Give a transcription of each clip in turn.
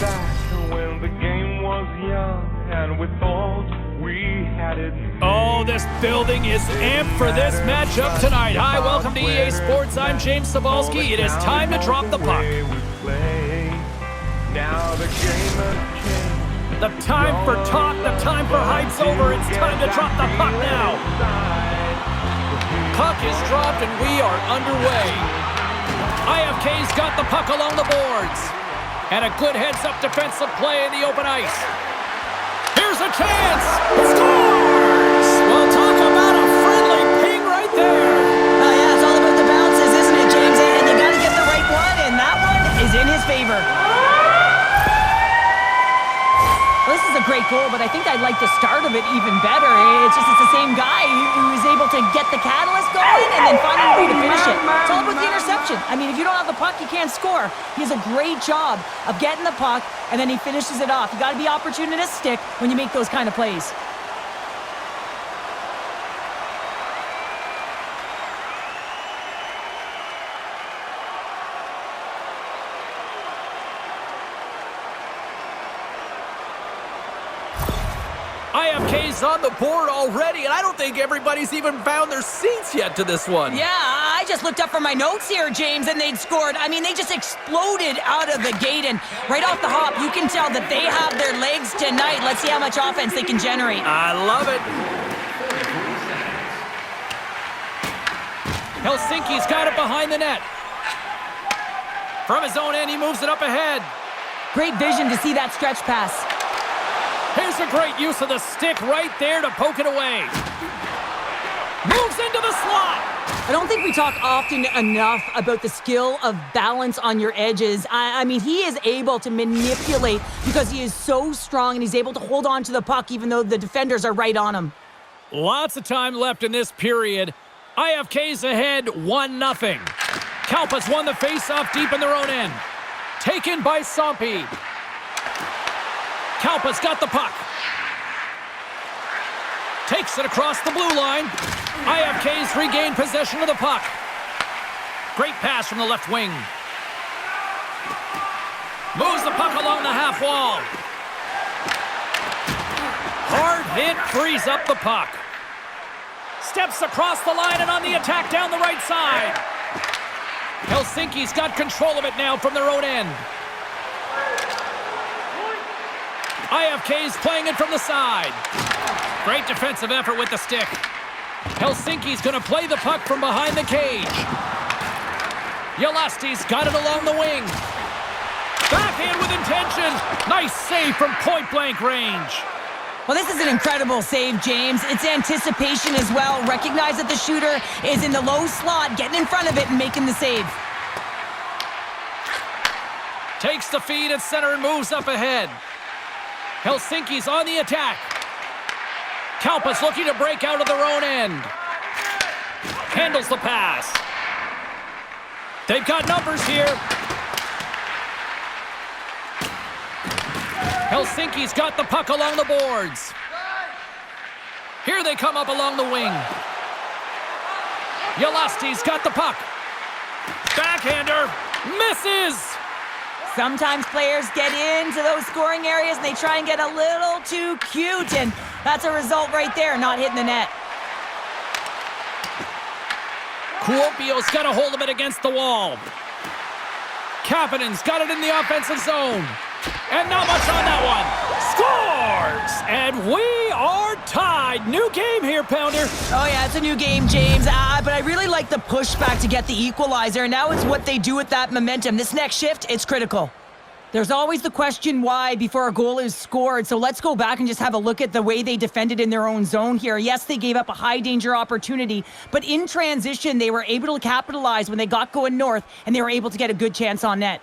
back when the game was young and we thought we had it. Oh, this building is amped for this matchup tonight. Hi, welcome to EA Sports. I'm James Cebulski. It is time to drop the puck. Now the game has changed. The time for talk, the time for hype's over. It's time to drop the puck now. Puck is dropped and we are underway. IFK's got the puck along the boards. And a good heads-up defensive play in the open ice. Here's a chance. Scores! Well, talk about a friendly ping right there. Oh, yeah, it's all about the bounces, isn't it, James? And you got to get the right one, and that one is in his favor. Well, this is a great goal, but I think I'd like the start of it even better. It's the same guy who is able to get the catalyst going and then finding a way to finish it. It's all about the interception. I mean, if you don't have the puck, you can't score. He has a great job of getting the puck, and then he finishes it off. You got to be opportunistic when you make those kind of plays. IFK's on the board already, and I don't think everybody's even found their seats yet to this one. Yeah, I just looked up from my notes here, James, and they'd scored. I mean, they just exploded out of the gate, and right off the hop, you can tell that they have their legs tonight. Let's see how much offense they can generate. I love it. Helsinki's got it behind the net. From his own end, he moves it up ahead. Great vision to see that stretch pass. Here's a great use of the stick right there to poke it away. Moves into the slot. I don't think we talk often enough about the skill of balance on your edges. I mean, he is able to manipulate because he is so strong and he's able to hold on to the puck even though the defenders are right on him. Lots of time left in this period. IFK's ahead 1-0. Kalpa's won the face-off deep in their own end. Taken by Sampi. Kalpa's got the puck. Takes it across the blue line. IFK's regained possession of the puck. Great pass from the left wing. Moves the puck along the half wall. Hard hit frees up the puck. Steps across the line and on the attack down the right side. Helsinki's got control of it now from their own end. IFK's playing it from the side. Great defensive effort with the stick. Helsinki's going to play the puck from behind the cage. Jalasti's got it along the wing. Backhand with intention. Nice save from point-blank range. Well, this is an incredible save, James. It's anticipation as well. Recognize that the shooter is in the low slot, getting in front of it and making the save. Takes the feed at center and moves up ahead. Helsinki's on the attack. Kalpa's looking to break out of their own end. Handles the pass. They've got numbers here. Helsinki's got the puck along the boards. Here they come up along the wing. Jalasti's got the puck. Backhander. Misses. Sometimes players get into those scoring areas and they try and get a little too cute, and that's a result right there, not hitting the net. Kuopio's got a hold of it against the wall. Kapanen's got it in the offensive zone. And not much on that one. Scores! And we are tied. New game here, Pounder. Oh, yeah, it's a new game, James. But I really like the pushback to get the equalizer. Now it's what they do with that momentum. This next shift, it's critical. There's always the question why before a goal is scored. So let's go back and just have a look at the way they defended in their own zone here. Yes, they gave up a high-danger opportunity, but in transition, they were able to capitalize when they got going north, and they were able to get a good chance on net.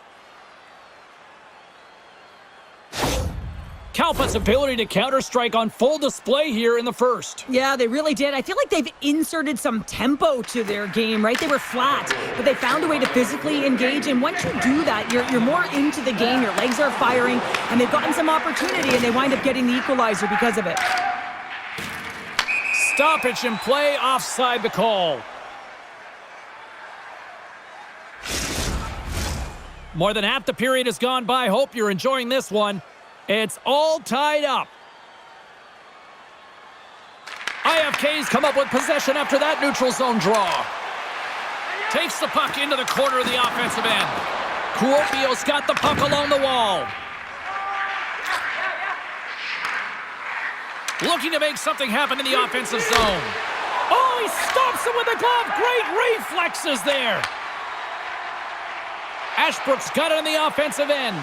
Kalpa's ability to counter-strike on full display here in the first. Yeah, they really did. I feel like they've inserted some tempo to their game, right? They were flat, but they found a way to physically engage, and once you do that, you're more into the game. Your legs are firing, and they've gotten some opportunity, and they wind up getting the equalizer because of it. Stoppage in play, offside the call. More than half the period has gone by. Hope you're enjoying this one. It's all tied up. IFK's come up with possession after that neutral zone draw. Takes the puck into the corner of the offensive end. Kuopio's got the puck along the wall. Looking to make something happen in the offensive zone. Oh, he stops it with a glove. Great reflexes there. Ashbrook's got it on the offensive end.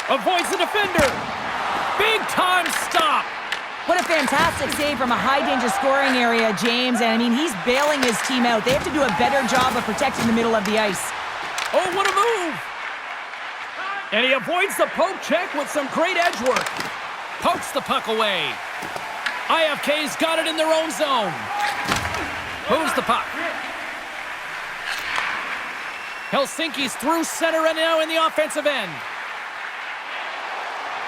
Avoids the defender. Big time stop. What a fantastic save from a high-danger scoring area, James. And, I mean, he's bailing his team out. They have to do a better job of protecting the middle of the ice. Oh, what a move. And he avoids the poke check with some great edge work. Pokes the puck away. IFK's got it in their own zone. Moves the puck. Helsinki's through center and now in the offensive end.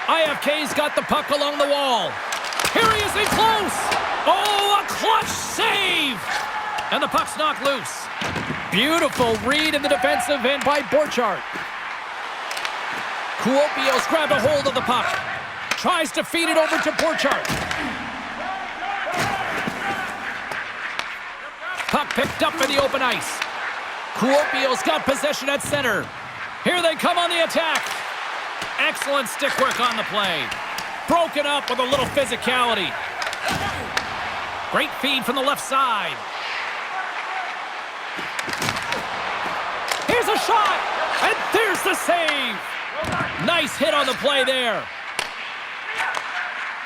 IFK's got the puck along the wall. Here he is in close. Oh, a clutch save. And the puck's knocked loose. Beautiful read in the defensive end by Borchardt. Kuopio's grabbed a hold of the puck. Tries to feed it over to Borchardt. Puck picked up in the open ice. Kuopio's got possession at center. Here they come on the attack. Excellent stick work on the play. Broken up with a little physicality. Great feed from the left side. Here's a shot, and there's the save. Nice hit on the play there.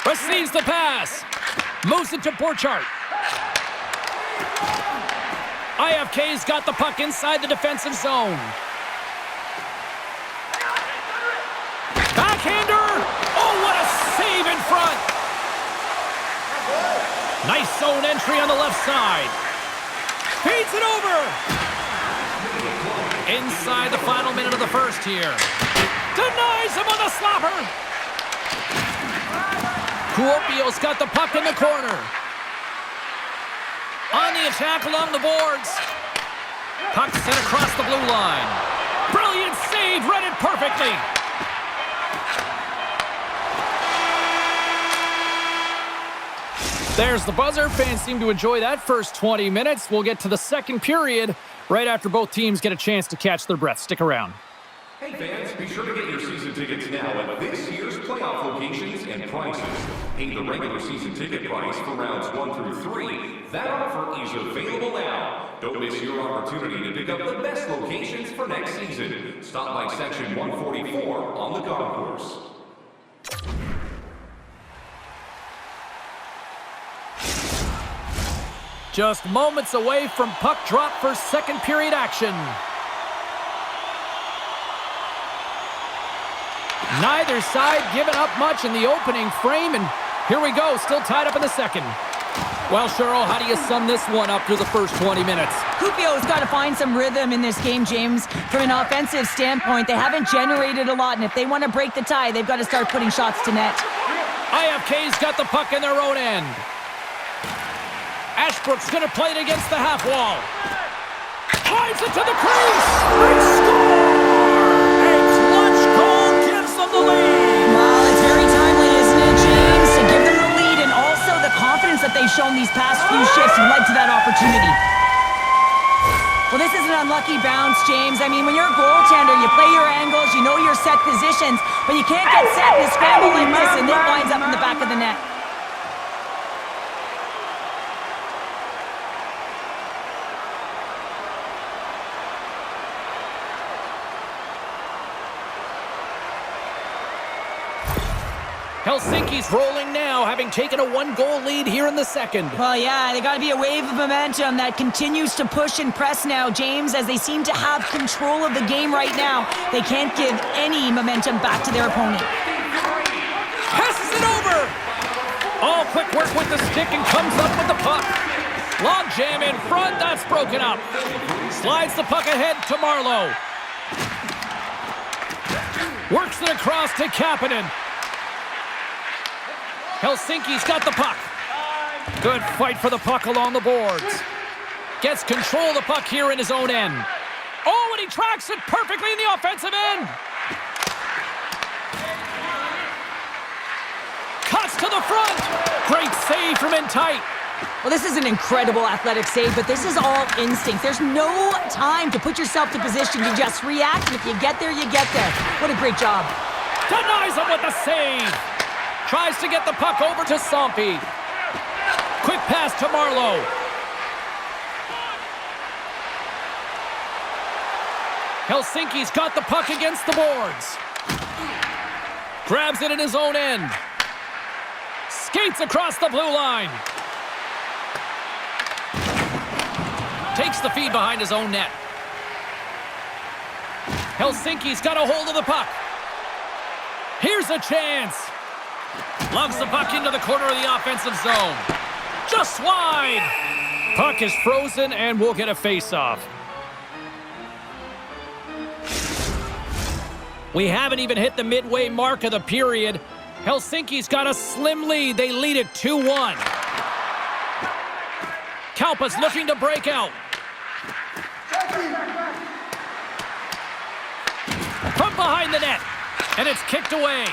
Receives the pass. Moves it to Borchardt. IFK's got the puck inside the defensive zone. Backhander! Oh, what a save in front! Nice zone entry on the left side. Feeds it over! Inside the final minute of the first here. Denies him on the slapper! Kuopio's got the puck in the corner. On the attack along the boards. Puck sent across the blue line. Brilliant save, read it perfectly. There's the buzzer. Fans seem to enjoy that first 20 minutes. We'll get to the second period right after both teams get a chance to catch their breath. Stick around. Hey fans, be sure to get your season tickets now at this year's playoff locations and prices. Pay the regular season ticket price for rounds 1 through 3. That offer is available now. Don't miss your opportunity to pick up the best locations for next season. Stop by section 144 on the concourse. Just moments away from puck drop for second period action. Neither side giving up much in the opening frame, and here we go, still tied up in the second. Well, Cheryl, how do you sum this one up through the first 20 minutes? Kuopio's got to find some rhythm in this game, James. From an offensive standpoint, they haven't generated a lot, and if they want to break the tie, they've got to start putting shots to net. IFK's got the puck in their own end. Ashbrook's going to play it against the half wall. Drives it to the crease. They score! A clutch goal gives them the lead. Well, it's very timely, isn't it, James? To give them the lead, and also the confidence that they've shown these past few shifts led to that opportunity. Well, this is an unlucky bounce, James. I mean, when you're a goaltender, you play your angles, you know your set positions, but you can't get set in a scramble like this, and it winds up in the back of the net. Helsinki's rolling now, having taken a one-goal lead here in the second. Well, yeah, they got to be a wave of momentum that continues to push and press now, James, as they seem to have control of the game right now. They can't give any momentum back to their opponent. Passes it over! All quick work with the stick and comes up with the puck. Log jam in front, that's broken up. Slides the puck ahead to Marlowe. Works it across to Kapanen. Helsinki's got the puck. Good fight for the puck along the boards. Gets control of the puck here in his own end. Oh, and he tracks it perfectly in the offensive end. Cuts to the front. Great save from in tight. Well, this is an incredible athletic save, but this is all instinct. There's no time to put yourself to position. You just react, and if you get there, you get there. What a great job. Denies him with the save. Tries to get the puck over to Sompi. Quick pass to Marlowe. Helsinki's got the puck against the boards. Grabs it in his own end. Skates across the blue line. Takes the feed behind his own net. Helsinki's got a hold of the puck. Here's a chance. Loves the puck into the corner of the offensive zone. Just wide. Puck is frozen and we'll get a face-off. We haven't even hit the midway mark of the period. Helsinki's got a slim lead. They lead it 2-1. Kalpa's looking to break out. From behind the net. And it's kicked away.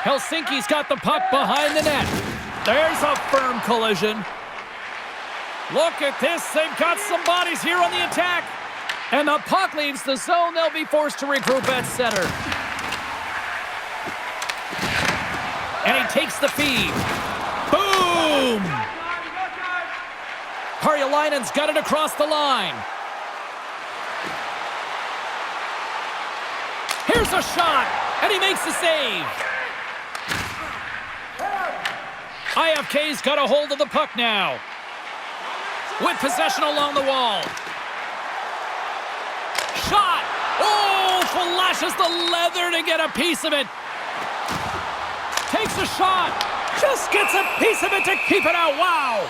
Helsinki's got the puck behind the net. There's a firm collision. Look at this. They've got some bodies here on the attack. And the puck leaves the zone. They'll be forced to regroup at center. And he takes the feed. Boom! Harjalainen's got it across the line. Here's a shot, and he makes the save. HIFK's got a hold of the puck now. With possession along the wall. Shot! Oh, flashes the leather to get a piece of it. Takes a shot. Just gets a piece of it to keep it out. Wow!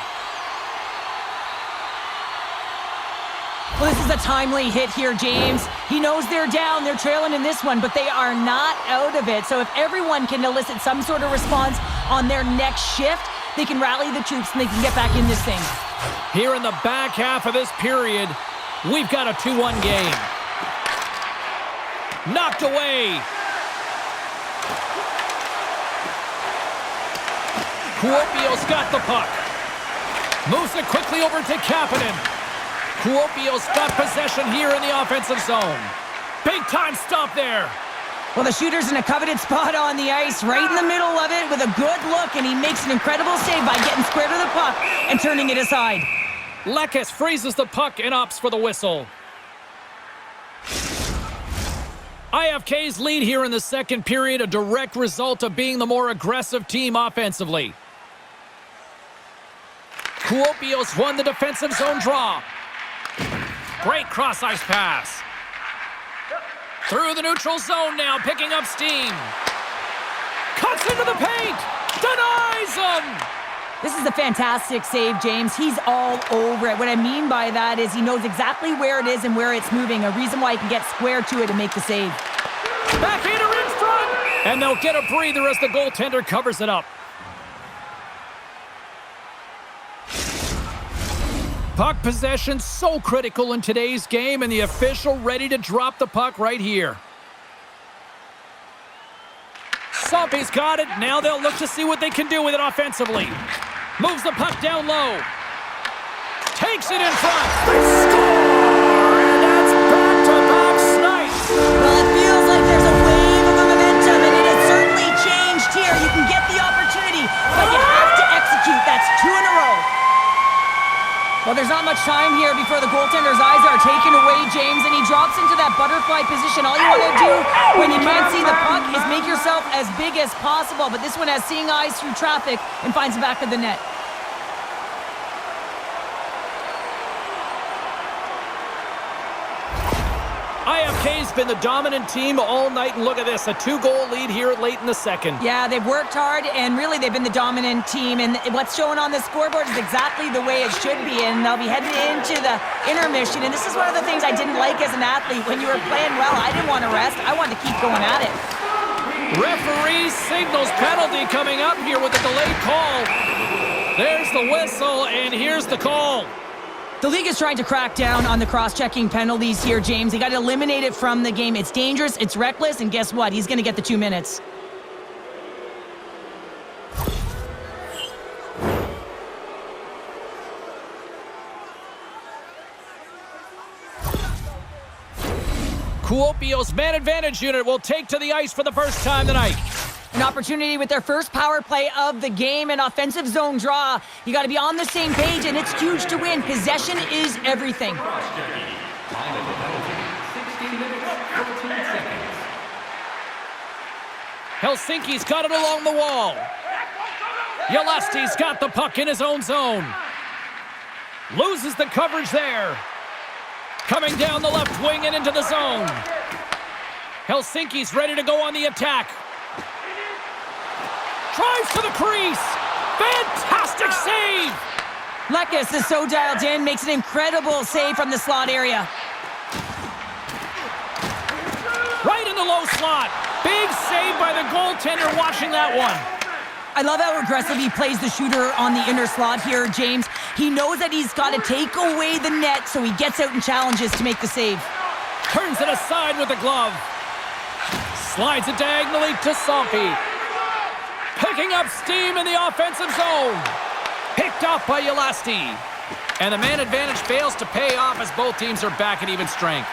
Well, this is a timely hit here, James. He knows they're down, they're trailing in this one, but they are not out of it. So if everyone can elicit some sort of response on their next shift, they can rally the troops and they can get back in this thing. Here in the back half of this period, we've got a 2-1 game. Knocked away. Kuopio's got the puck. Moves it quickly over to Kapanen. Kuopio's got possession here in the offensive zone. Big time stop there. Well, the shooter's in a coveted spot on the ice, right in the middle of it with a good look, and he makes an incredible save by getting square to the puck and turning it aside. Lekes freezes the puck and opts for the whistle. HIFK's lead here in the second period, a direct result of being the more aggressive team offensively. Kuopio's won the defensive zone draw. Great cross-ice pass. Through the neutral zone now, picking up steam. Cuts into the paint. Denies him. This is a fantastic save, James. He's all over it. What I mean by that is he knows exactly where it is and where it's moving, a reason why he can get square to it and make the save. Backhander in front. And they'll get a breather as the goaltender covers it up. Puck possession so critical in today's game, and the official ready to drop the puck right here. Sompi's got it. Now they'll look to see what they can do with it offensively. Moves the puck down low. Takes it in front. They score! And that's back-to-back snipes. Well, it feels like there's a wave of momentum, and it has certainly changed here. You can get the opportunity, but you have to execute. That's 2 in a row. Well, there's not much time here before the goaltender's eyes are taken away, James, and he drops into that butterfly position. All you want to do when you can't see the puck is make yourself as big as possible, but this one has seeing eyes through traffic and finds the back of the net. HIFK's been the dominant team all night, and look at this, a 2-goal lead here late in the second. Yeah, they've worked hard, and really they've been the dominant team, and what's showing on the scoreboard is exactly the way it should be, and they'll be heading into the intermission, and this is one of the things I didn't like as an athlete. When you were playing well, I didn't want to rest. I wanted to keep going at it. Referee signals penalty coming up here with a delayed call. There's the whistle, and here's the call. The league is trying to crack down on the cross-checking penalties here, James. They got to eliminate it from the game. It's dangerous, it's reckless, and guess what? He's going to get the 2 minutes. Kuopio's man advantage unit will take to the ice for the first time tonight. An opportunity with their first power play of the game, an offensive zone draw. You got to be on the same page, and it's huge to win. Possession is everything. Helsinki's got it along the wall. Yelasti's got the puck in his own zone. Loses the coverage there. Coming down the left wing and into the zone. Helsinki's ready to go on the attack. Drives to the crease. Fantastic save. Lekas is so dialed in, makes an incredible save from the slot area. Right in the low slot. Big save by the goaltender watching that one. I love how aggressive he plays the shooter on the inner slot here, James. He knows that he's got to take away the net, so he gets out and challenges to make the save. Turns it aside with the glove. Slides it diagonally to Sampi. Picking up steam in the offensive zone. Picked off by Yelasti. And the man advantage fails to pay off as both teams are back at even strength.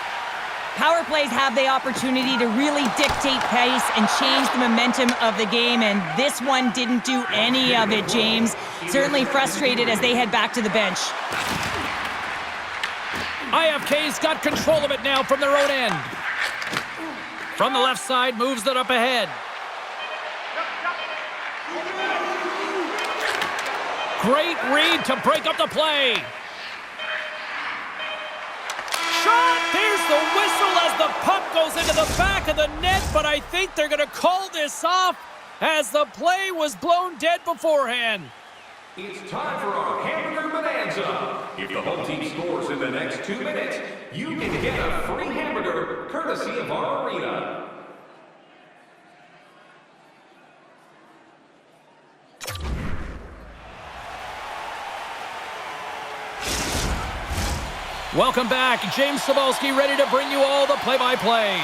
Power plays have the opportunity to really dictate pace and change the momentum of the game, and this one didn't do any of it, James. Certainly frustrated as they head back to the bench. IFK's got control of it now from their own end. From the left side, moves it up ahead. Great read to break up the play. Shot! There's the whistle as the puck goes into the back of the net, but I think they're going to call this off as the play was blown dead beforehand. It's time for our Hamburger Bonanza. If the home team scores in the next 2 minutes, you can get a free hamburger courtesy of our arena. Welcome back. James Cebulski ready to bring you all the play-by-play.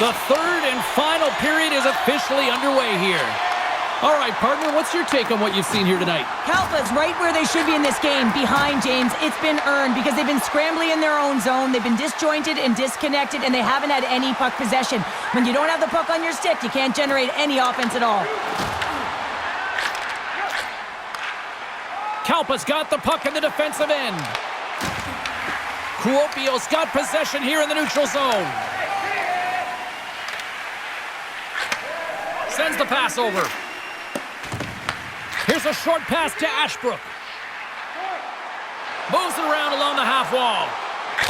The third and final period is officially underway here. All right, partner, what's your take on what you've seen here tonight? Kalpa's right where they should be in this game, behind James. It's been earned because they've been scrambling in their own zone. They've been disjointed and disconnected, and they haven't had any puck possession. When you don't have the puck on your stick, you can't generate any offense at all. Kalpa's got the puck in the defensive end. Kuopio's got possession here in the neutral zone. Sends the pass over. Here's a short pass to Ashbrook. Moves it around along the half wall.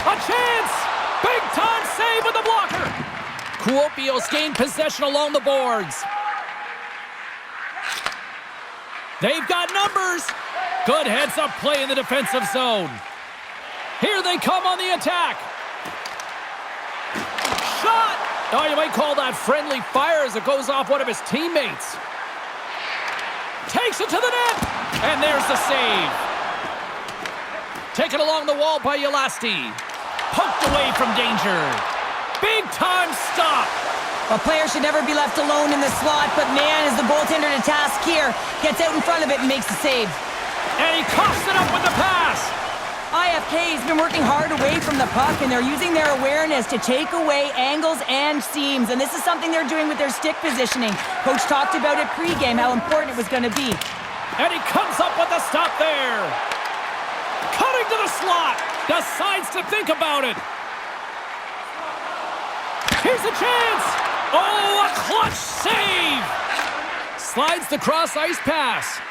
A chance! Big time save with the blocker. Kuopio's gained possession along the boards. They've got numbers. Good heads-up play in the defensive zone. Here they come on the attack. Shot! Oh, you might call that friendly fire as it goes off one of his teammates. Takes it to the net, and there's the save. Taken along the wall by Yelasti. Poked away from danger. Big-time stop. A player should never be left alone in the slot, but man, is the goaltender to task here. Gets out in front of it and makes the save. And he coughs it up with the pass. IFK's been working hard away from the puck, and they're using their awareness to take away angles and seams. And this is something they're doing with their stick positioning. Coach talked about it pregame, how important it was going to be. And he comes up with the stop there. Cutting to the slot. Decides to think about it. Here's a chance. Oh, a clutch save. Slides the cross-ice pass.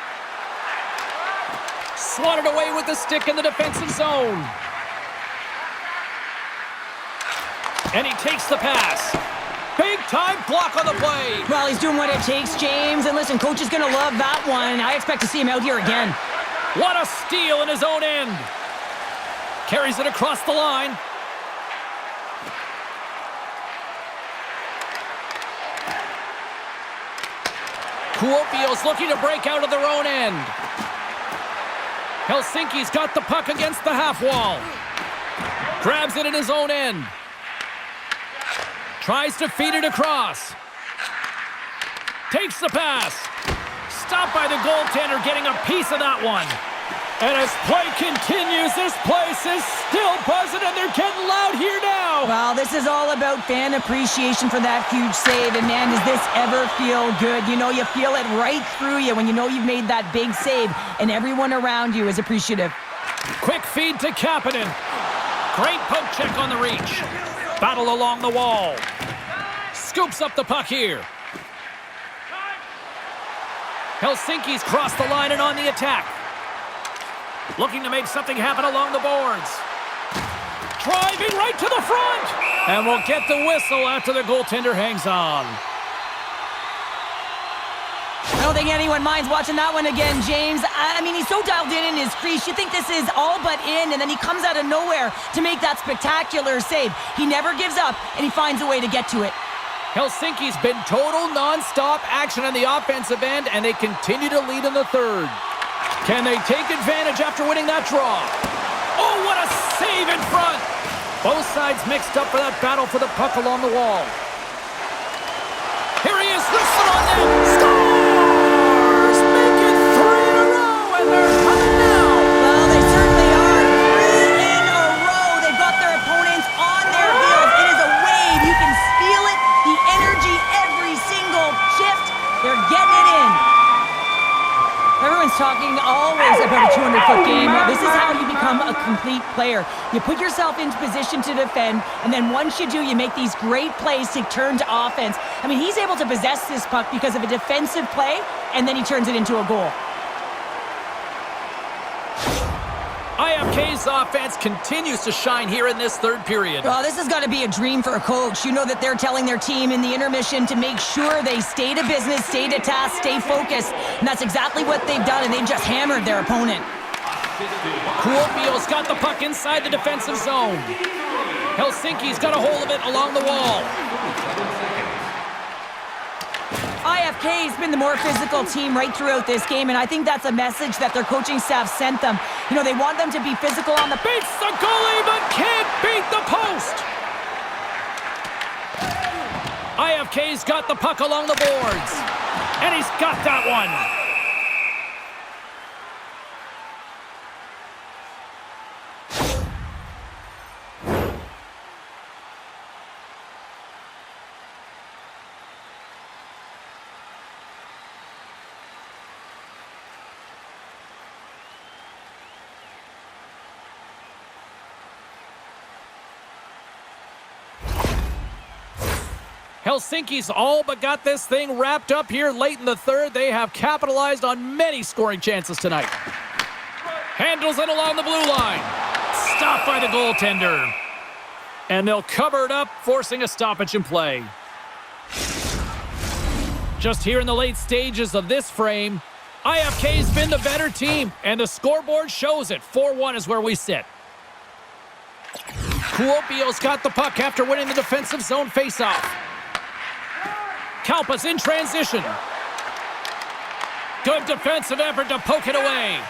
Swatted away with the stick in the defensive zone. And he takes the pass. Big-time block on the play. Well, he's doing what it takes, James. And listen, coach is going to love that one. I expect to see him out here again. What a steal in his own end. Carries it across the line. Kuopio's looking to break out of their own end. Helsinki's got the puck against the half wall. Grabs it in his own end. Tries to feed it across. Takes the pass. Stopped by the goaltender, getting a piece of that one. And as play continues, this place is still buzzing, and they're getting loud here now. Well, this is all about fan appreciation for that huge save. And, man, does this ever feel good? You know, you feel it right through you when you know you've made that big save, and everyone around you is appreciative. Quick feed to Kapanen. Great poke check on the reach. Battle along the wall. Scoops up the puck here. Helsinki's crossed the line and on the attack. Looking to make something happen along the boards. Driving right to the front. And we'll get the whistle after the goaltender hangs on. I don't think anyone minds watching that one again, James. I mean, he's so dialed in his crease. You think this is all but in, and then he comes out of nowhere to make that spectacular save. He never gives up, and he finds a way to get to it. Helsinki's been total non-stop action on the offensive end, and they continue to lead in the third. Can they take advantage after winning that draw? Oh, what a save in front! Both sides mixed up for that battle for the puck along the wall. Here he is, whistle on them! Scores! Make it 3 in a row, and they're coming now! Well, they certainly are. 3 in a row. They've got their opponents on their heels. It is a wave. You can feel it. The energy every single shift. They're getting it in. Everyone's talking always about a 200-foot game. Well, this is how you become a complete player. You put yourself into position to defend, and then once you do, you make these great plays to turn to offense. I mean, he's able to possess this puck because of a defensive play, and then he turns it into a goal. IFK's offense continues to shine here in this third period. Well, this has got to be a dream for a coach. You know that they're telling their team in the intermission to make sure they stay to business, stay to task, stay focused. And that's exactly what they've done, and they've just hammered their opponent. Kuopio's got the puck inside the defensive zone. Helsinki's got a hold of it along the wall. IFK's been the more physical team right throughout this game, and I think that's a message that their coaching staff sent them. You know, they want them to be physical on the... Beats the goalie, but can't beat the post! IFK's got the puck along the boards. And he's got that one. Helsinki's all but got this thing wrapped up here late in the third. They have capitalized on many scoring chances tonight. Handles it along the blue line. Stopped by the goaltender. And they'll cover it up, forcing a stoppage in play. Just here in the late stages of this frame, IFK's been the better team, and the scoreboard shows it. 4-1 is where we sit. Kuopio's got the puck after winning the defensive zone faceoff. Kalpa's in transition. Good defensive effort to poke it away.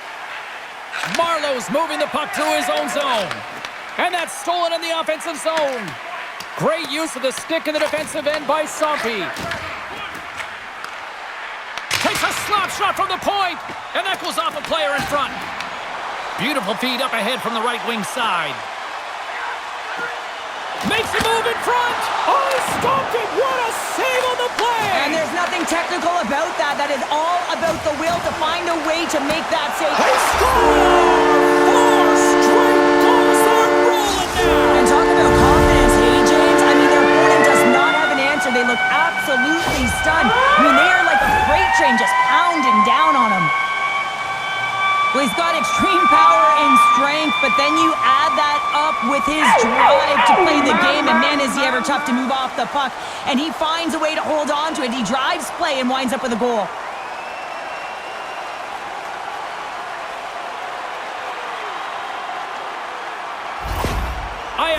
Marlowe's moving the puck through his own zone. And that's stolen in the offensive zone. Great use of the stick in the defensive end by Sompi. Takes a slap shot from the point, and that goes off a player in front. Beautiful feed up ahead from the right wing side. Makes a move in front. Oh, he stopped it. What a save on the play. And there's nothing technical about that. That is all about the will to find a way to make that save. They score! 4 straight goals. They're rolling now. And talk about confidence, hey, James. I mean, their opponent does not have an answer. They look absolutely stunned. I mean, they are like a freight train just pounding down on them. Well, he's got extreme power and strength, but then you add that up with his drive to play the game, and man, is he ever tough to move off the puck. And he finds a way to hold on to it. He drives play and winds up with a goal.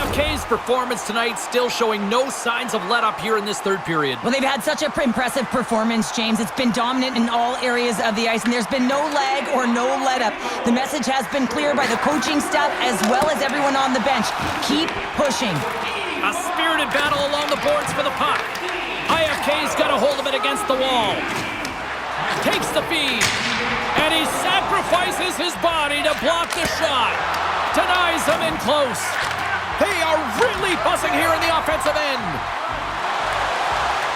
IFK's performance tonight still showing no signs of let-up here in this third period. Well, they've had such an impressive performance, James. It's been dominant in all areas of the ice, and there's been no lag or no let-up. The message has been clear by the coaching staff as well as everyone on the bench. Keep pushing. A spirited battle along the boards for the puck. IFK's got a hold of it against the wall. Takes the feed, and he sacrifices his body to block the shot. Denies him in close. They are really buzzing here in the offensive end.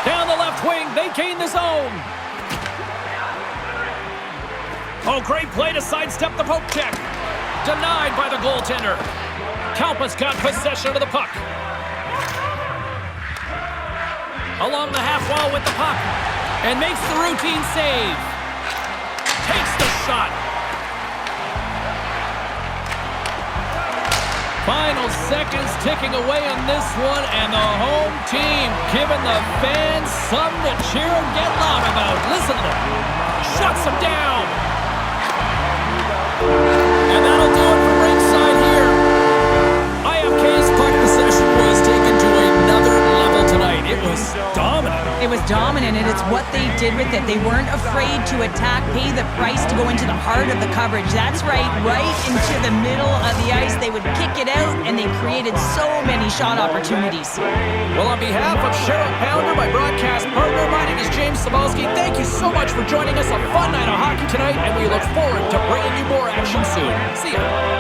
Down the left wing, they gain the zone. Oh, great play to sidestep the poke check. Denied by the goaltender. Kalpa's got possession of the puck. Along the half wall with the puck. And makes the routine save. Takes the shot. Final seconds ticking away on this one, and the home team giving the fans something to cheer and get loud about. Listen to them. Shuts them down. And that'll do it for ringside here. IFK's puck possession was taken to another level tonight. It was dominant. It was dominant, and it's what they did with it. They weren't afraid to attack, pay the price to go into the heart of the coverage. That's right into the middle of the ice. They would kick it out, and they created so many shot opportunities. Well, on behalf of Cheryl Pounder, my broadcast partner, my name is James Sabalski. Thank you so much for joining us. A fun night of hockey tonight, and we look forward to bringing you more action soon. See ya.